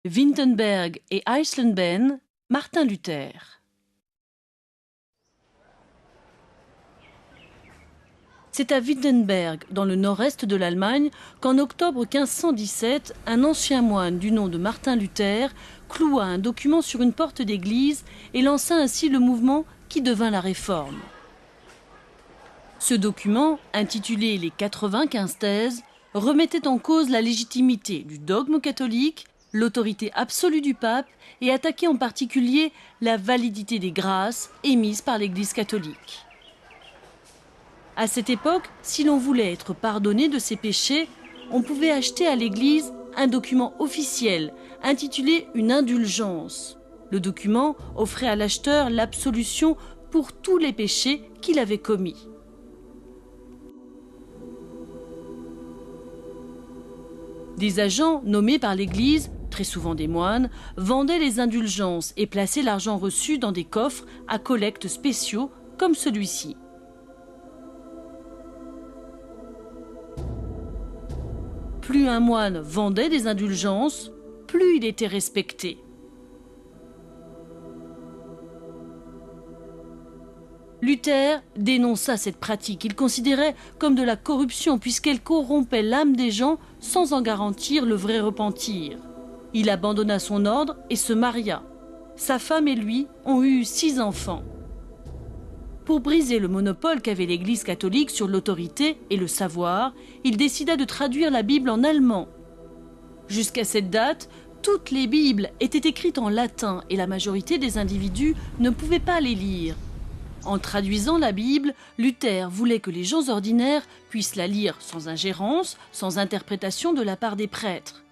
Wittenberg et Eisleben, Martin Luther. C'est à Wittenberg, dans le nord-est de l'Allemagne, qu'en octobre 1517, un ancien moine du nom de Martin Luther cloua un document sur une porte d'église et lança ainsi le mouvement qui devint la Réforme. Ce document, intitulé les 95 thèses, remettait en cause la légitimité du dogme catholique, l'autorité absolue du pape et attaquait en particulier la validité des grâces émises par l'Église catholique. À cette époque, si l'on voulait être pardonné de ses péchés, on pouvait acheter à l'Église un document officiel intitulé une indulgence. Le document offrait à l'acheteur l'absolution pour tous les péchés qu'il avait commis. Des agents nommés par l'Église, très souvent des moines, vendaient les indulgences et plaçaient l'argent reçu dans des coffres à collecte spéciaux comme celui-ci. Plus un moine vendait des indulgences, plus il était respecté. Luther dénonça cette pratique. Il considérait comme de la corruption puisqu'elle corrompait l'âme des gens sans en garantir le vrai repentir. Il abandonna son ordre et se maria. Sa femme et lui ont eu 6 enfants. Pour briser le monopole qu'avait l'Église catholique sur l'autorité et le savoir, il décida de traduire la Bible en allemand. Jusqu'à cette date, toutes les Bibles étaient écrites en latin et la majorité des individus ne pouvaient pas les lire. En traduisant la Bible, Luther voulait que les gens ordinaires puissent la lire sans ingérence, sans interprétation de la part des prêtres.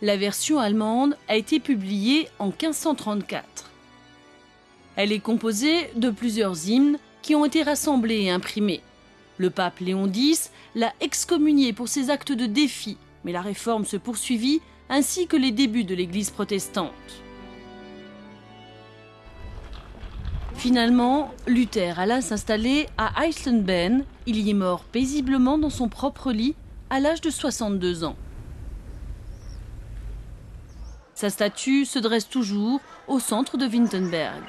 La version allemande a été publiée en 1534. Elle est composée de plusieurs hymnes qui ont été rassemblés et imprimés. Le pape Léon X l'a excommunié pour ses actes de défi, mais la réforme se poursuivit ainsi que les débuts de l'Église protestante. Finalement, Luther alla s'installer à Eisleben. Il y est mort paisiblement dans son propre lit à l'âge de 62 ans. Sa statue se dresse toujours au centre de Wittenberg.